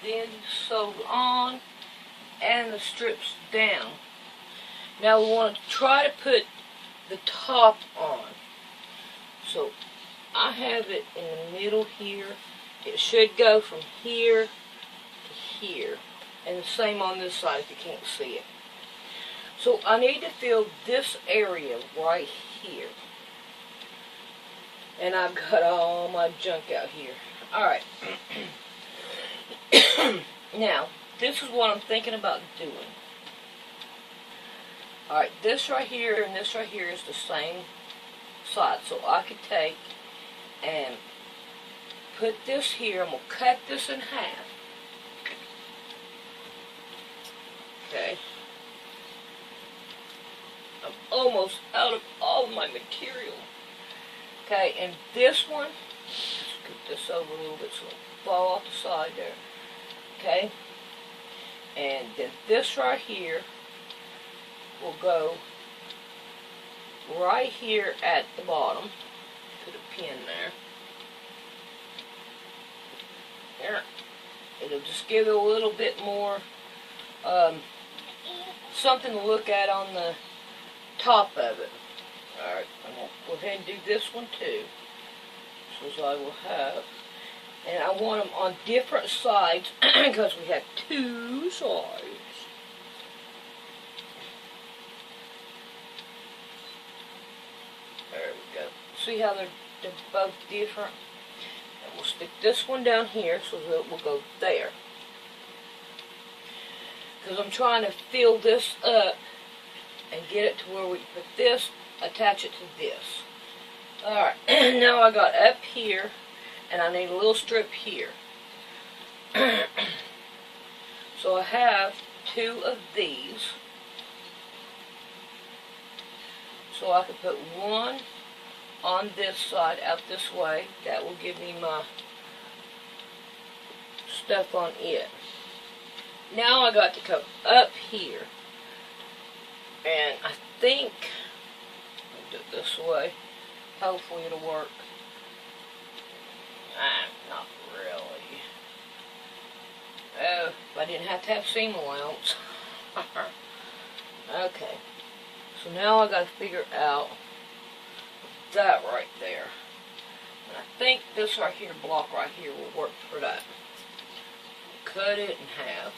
then sewed on and the strips down. Now we want to try to put the top on. So I have it in the middle here. It should go from here to here. And the same on this side if you can't see it. So I need to fill this area right here. And I've got all my junk out here. Alright. Now, this is what I'm thinking about doing. Alright, this right here and this right here is the same side. So I could take and put this here. I'm going to cut this in half. Okay. I'm almost out of all my material. Okay, and this one, let's scoot this over a little bit so it'll fall off the side there. Okay, and then this right here will go right here at the bottom. Put a pin there. There. It'll just give it a little bit more something to look at on the top of it. Alright, I'm going to go ahead and do this one too. So as I will have. And I want them on different sides because we have two sides. There we go. See how they're both different? And we'll stick this one down here so that it will go there. Because I'm trying to fill this up and get it to where we put this, attach it to this. Alright, now I got up here, and I need a little strip here. So I have two of these. So I can put one on this side, out this way. That will give me my stuff on it. Now I got to come up here. And I think, I'll do it this way. Hopefully it'll work. Not really. Oh, I didn't have to have seam allowance. Okay. So now I gotta figure out that right there. And I think this right here, block right here, will work for that. Cut it in half.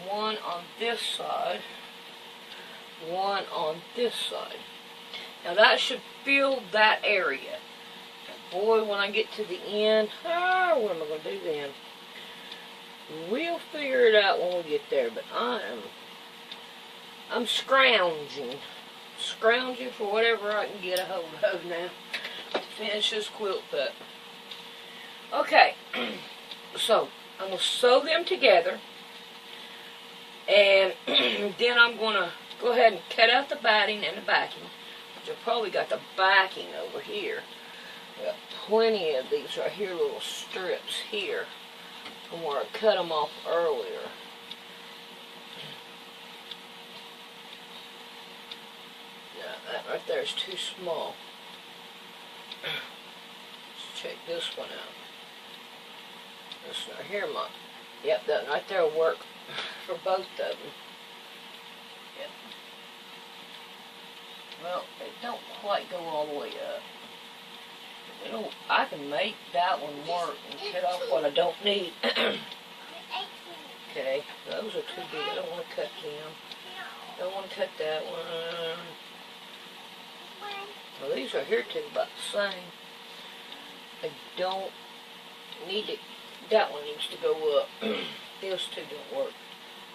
One on this side, one on this side. Now that should fill that area. And boy, when I get to the end, what am I going to do then? We'll figure it out when we get there, but I'm scrounging for whatever I can get a hold of now to finish this quilt up. Okay, so I'm going to sew them together. And then I'm going to go ahead and cut out the batting and the backing. Which I've probably got the backing over here. I've got plenty of these right here, little strips here. From where I cut them off earlier. Now that right there is too small. Let's check this one out. This right here might. Yep, that right there will work for both of them. Yep. Well, it don't quite go all the way up. I can make that one work and cut off what I don't need. Okay, those are too big. I don't want to cut them. I don't want to cut that one. Well, these are here too, about the same. I don't need it. That one needs to go up. Those two don't work.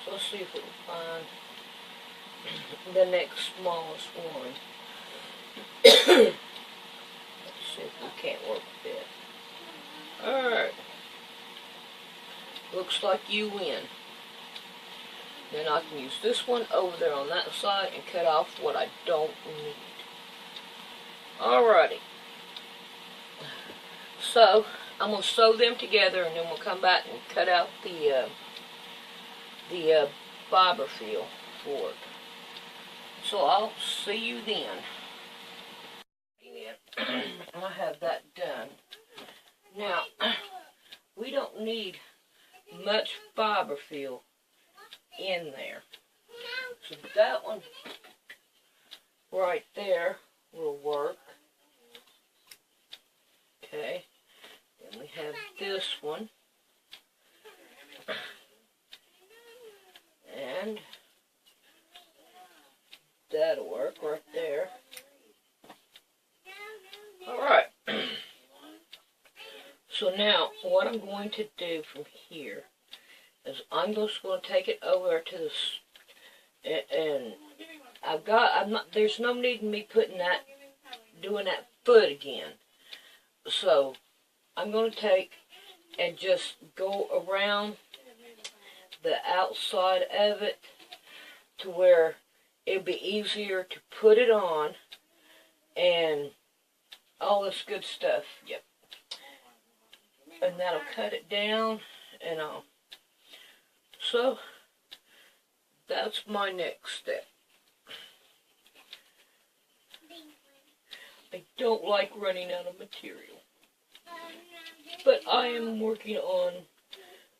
So let's see if we can find the next smallest one. Let's see if we can't work with it. Alright. Looks like you win. Then I can use this one over there on that side and cut off what I don't need. Alrighty. So, I'm going to sew them together and then we'll come back and cut out the fiber feel for it. So I'll see you then. I have that done. Now, don't need much fiber fill in there. So that one right there will work. Okay. Then we have this one. And that'll work right there. Alright. So now, what I'm going to do from here is I'm just going to take it over to the, and there's no need in me doing that foot again. So, I'm going to take and just go around the outside of it to where it'll be easier to put it on and all this good stuff. Yep. And that'll cut it down and all. So, that's my next step. I don't like running out of material, but I am working on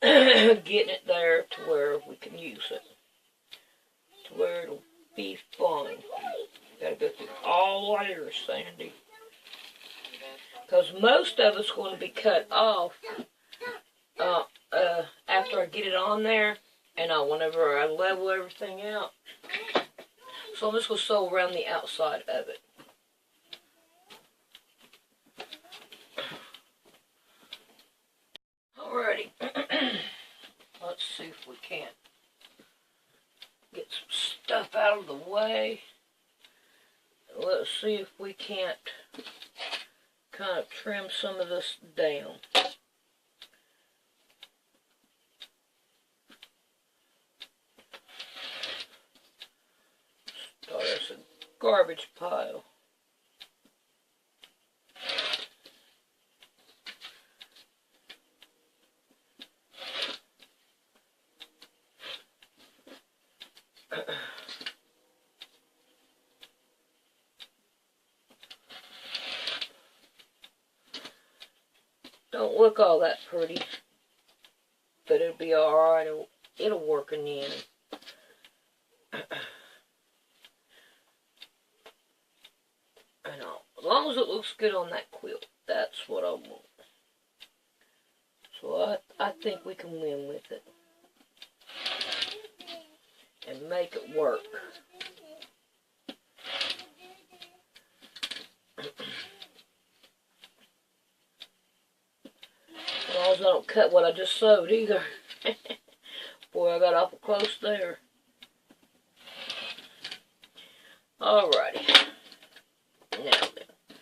getting it there to where we can use it, to where it'll be fun. Gotta go through all layers, Sandy, because most of it's going to be cut off after I get it on there, and whenever I level everything out. So I'm just going to sew around the outside of it. Alrighty. Let's see if we can't get some stuff out of the way. Let's see if we can't kind of trim some of this down. Start as a garbage pile. Don't look all that pretty, but it'll be alright. It'll work in the end. And as long as it looks good on that quilt, that's what I want. So I think we can win with it and make it work. As long as I don't cut what I just sewed either. Boy, I got awful close there. Alrighty. Now then,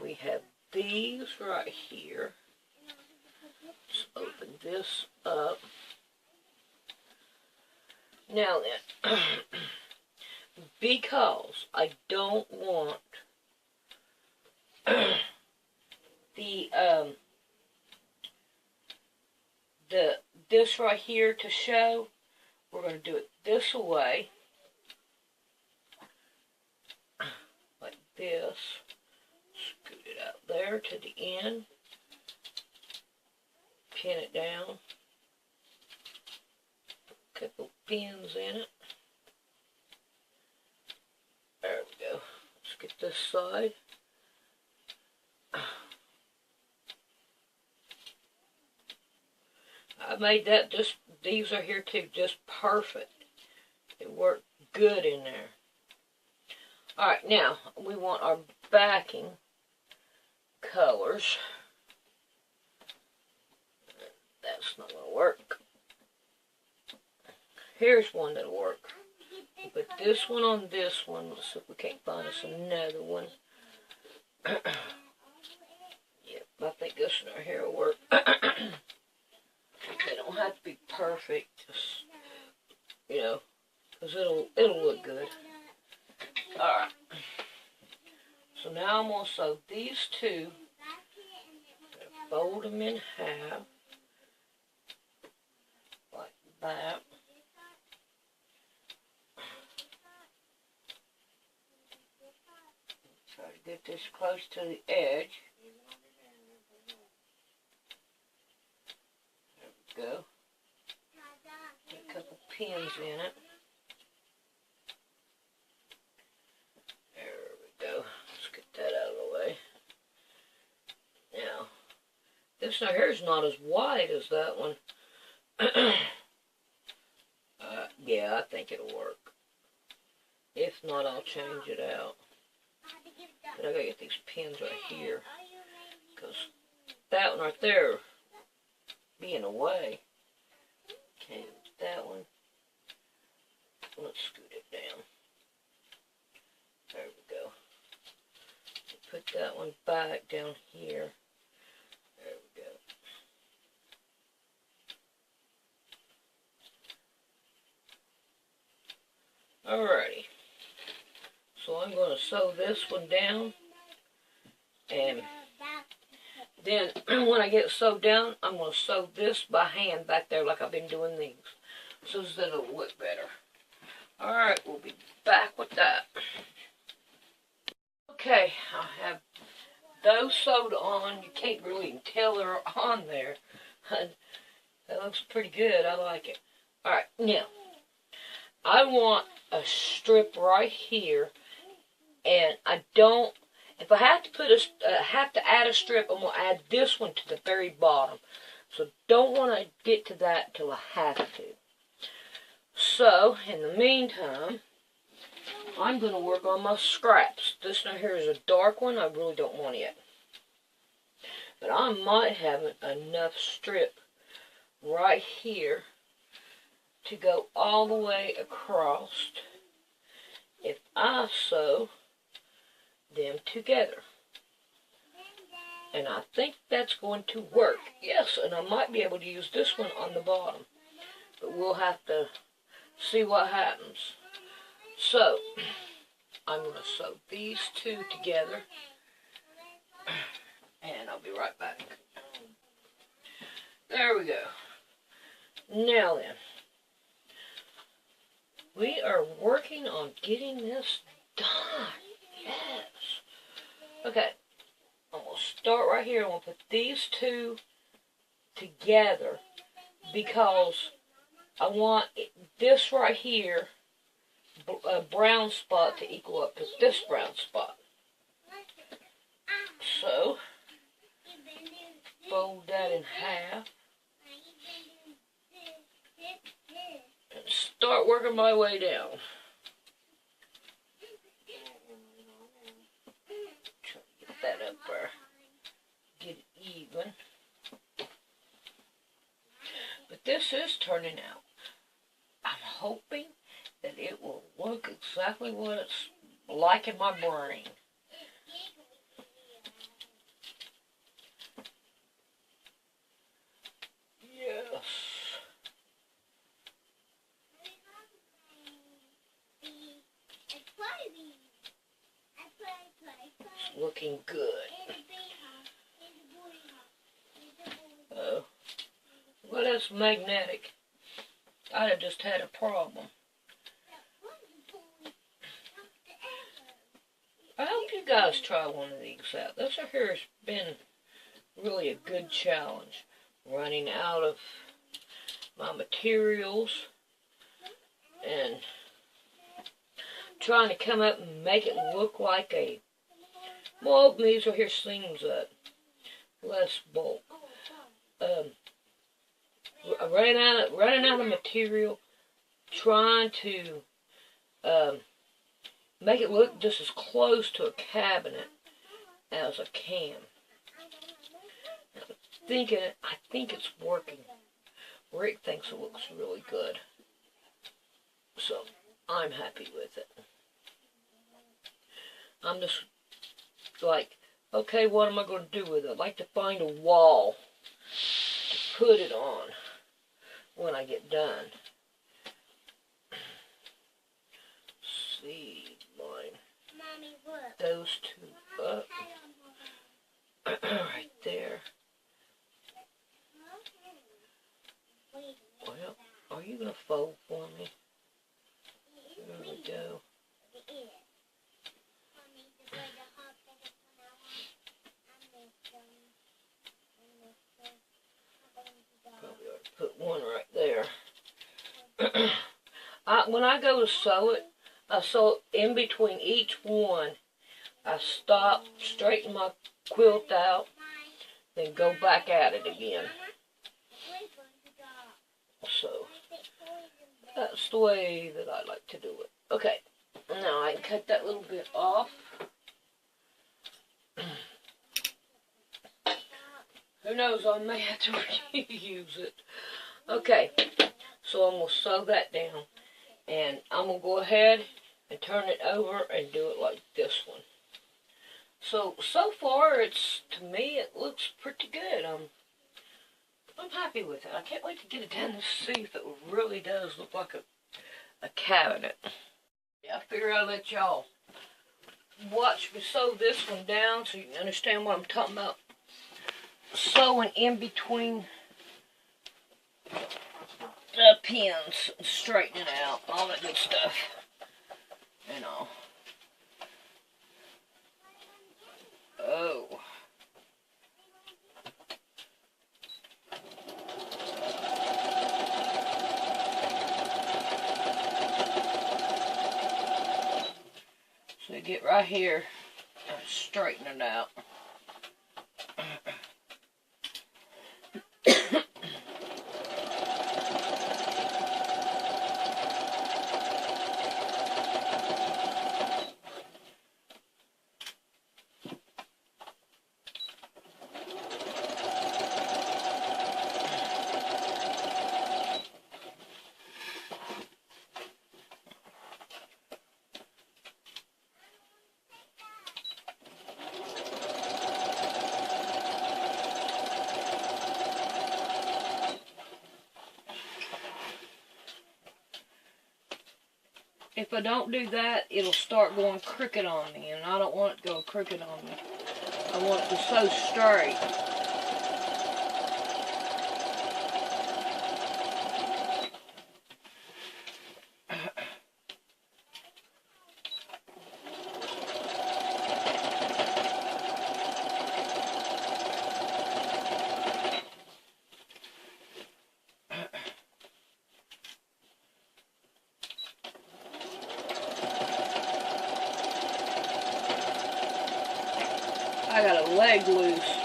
we have these right here. Let's open this up. Now then, because I don't want this right here to show, we're going to do it this way, like this. Scoot it out there to the end, pin it down, a couple pins in it. There we go. Let's get this side. I made that these are here too, just perfect. It worked good in there. Alright, now we want our backing colors. That's not going to work. Here's one that'll work. Put this one on this one. Let's see if we can't find us another one. Yep, I think this one right here will work. They don't have to be perfect, just, you know, because it'll look good. Alright. So now I'm going to sew these two, fold them in half, like that. Try to get this close to the edge. pins in it. There we go. Let's get that out of the way. Now, this right here is not as wide as that one. Yeah, I think it'll work. If not, I'll change it out. But I gotta get these pins right here, because that one right there be in the way. Okay, that one. Let's scoot it down. There we go. Put that one back down here. There we go. Alrighty. So I'm going to sew this one down, and then when I get it sewed down, I'm going to sew this by hand back there like I've been doing these, so that it'll look better. Alright, we'll be back with that. Okay, I have those sewed on. You can't really even tell they're on there. That looks pretty good. I like it. Alright, now, I want a strip right here. And I don't, if I have to put have to add a strip, I'm going to add this one to the very bottom. So don't want to get to that till I have to. So, in the meantime, I'm going to work on my scraps. This one here is a dark one. I really don't want it. But I might have enough strip right here to go all the way across if I sew them together. And I think that's going to work. Yes, and I might be able to use this one on the bottom. But we'll have to see what happens. So, I'm going to sew these two together. And I'll be right back. There we go. Now then, we are working on getting this done. Yes. Okay, I'm going to start right here. I'm going to put these two together because I want this right here, a brown spot, to equal up to this brown spot. So, fold that in half and start working my way down. Try to get that up there, get it even. But this is turning out. I'm hoping that it will look exactly what it's like in my brain. Yes. It's looking good. Well, that's magnetic. I'd have just had a problem. I hope you guys try one of these out. This right here has been really a good challenge. Running out of my materials and trying to come up and make it look like a, well, these are here seams up, less bulk. Running out of material, trying to make it look just as close to a cabinet as I can. I think it's working. Rick thinks it looks really good. So, I'm happy with it. I'm just like, okay, what am I going to do with it? I'd like to find a wall to put it on when I get done. See, line those two up. Right there. Well, are you going to fold for me? There we go. Probably ought to put one right there. when I go to sew it, I sew it in between each one. I stop, straighten my quilt out, then go back at it again. So, that's the way that I like to do it. Okay, now I can cut that little bit off. Who knows, I may have to reuse it. Okay, so I'm going to sew that down. And I'm going to go ahead and turn it over and do it like this one. So far, to me, it looks pretty good. I'm happy with it. I can't wait to get it done to see if it really does look like a cabinet. Yeah, I figure I'll let y'all watch me sew this one down so you can understand what I'm talking about. Sewing in between the pins and straightening it out, all that good stuff, and all. Oh. So you get right here and straighten it out. If I don't do that, it'll start going crooked on me, and I don't want it to go crooked on me. I want it to sew straight. I got a leg loose.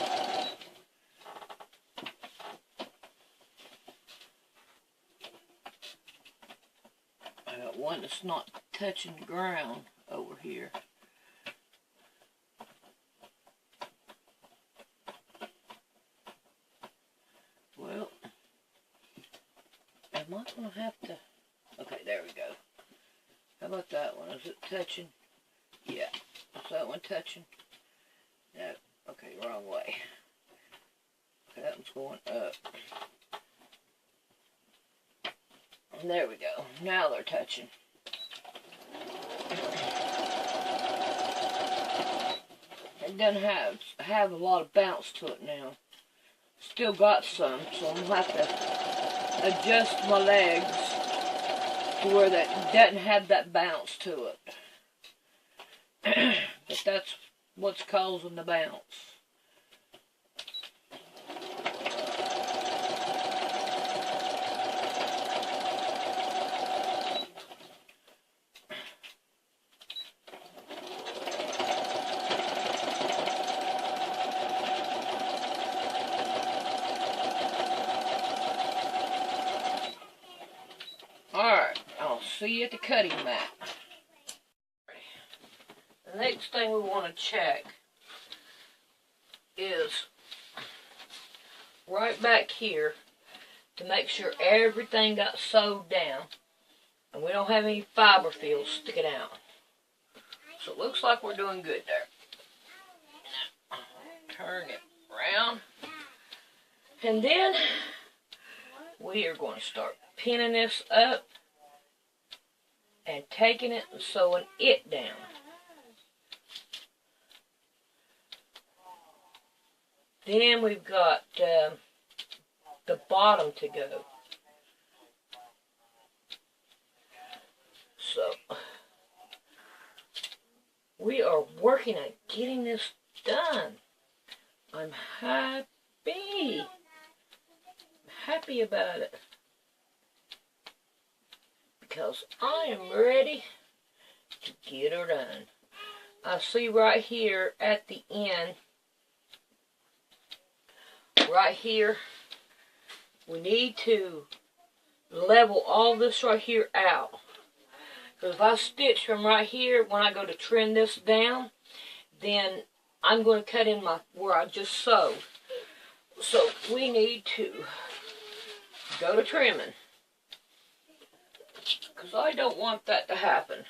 I got one that's not touching the ground over here. Well, am I going to have to... Okay, there we go. How about that one? Is it touching? Yeah. Is that one touching? No. Okay, wrong way. Okay, that one's going up. And there we go. Now they're touching. It doesn't have a lot of bounce to it now. Still got some, so I'm going to have to adjust my legs to where that doesn't have that bounce to it. But that's what's causing the bounce. Alright, I'll see you at the cutting mat. The next thing we want to check is right back here to make sure everything got sewed down and we don't have any fiber fields sticking out. So it looks like we're doing good there. Turn it around. And then we are going to start pinning this up and taking it and sewing it down. Then we've got the bottom to go. So we are working on getting this done. I'm happy about it. because I am ready to get her done. I see right here at the end, right here, we need to level all this right here out. Because if I stitch from right here, when I go to trim this down, then I'm going to cut in my where I just sewed. So we need to go to trimming, because I don't want that to happen.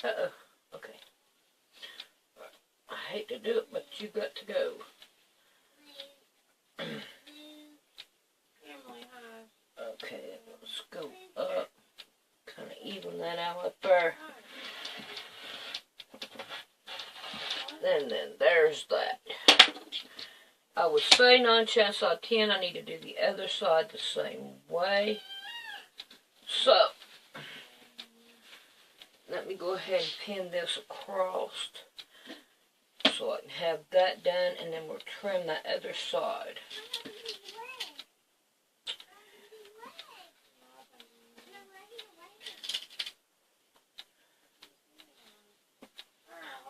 Uh-oh. Okay. I hate to do it, but you got to go. Okay, let's go up. Kind of even that out up there. And then there's that. I would say 9 chances out of 10 I need to do the other side the same way. So, let me go ahead and pin this across so I can have that done, and then we'll trim that other side.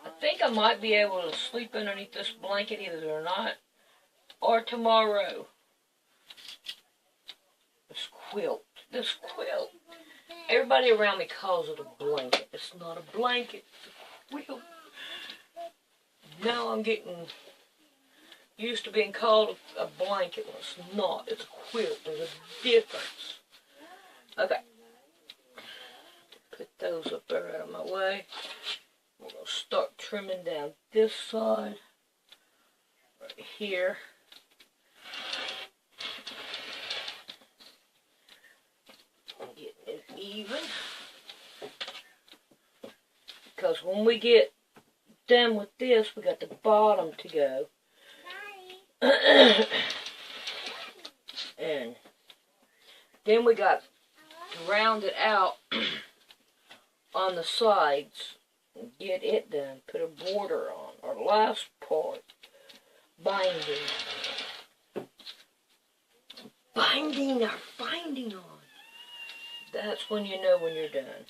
I think I might be able to sleep underneath this blanket either tonight or tomorrow. This quilt. Everybody around me calls it a blanket. It's not a blanket, it's a quilt. Now I'm getting used to being called a blanket. Well, it's not. It's a quilt. There's a difference. Okay. Put those up there out of my way. We're going to start trimming down this side. Right here. Getting it even. Because when we get done with this, we got the bottom to go. And then we got to round it out on the sides and get it done. Put a border on our last part. Binding our binding on. That's when you know when you're done.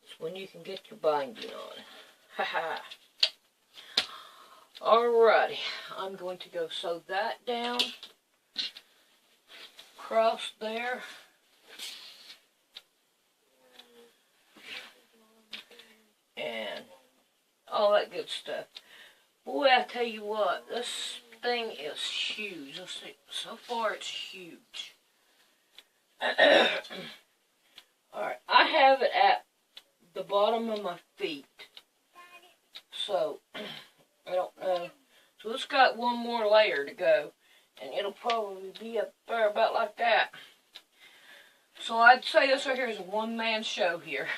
It's when you can get your binding on. Haha. Alrighty, I'm going to go sew that down. Across there. And all that good stuff. Boy, I tell you what, this thing is huge. Let's see, so far it's huge. Alright, I have it at the bottom of my feet. So, I don't know. So it's got one more layer to go. And it'll probably be up there about like that. So I'd say this right here is a one-man show here.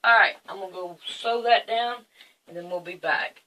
Alright, I'm going to go sew that down, and then we'll be back.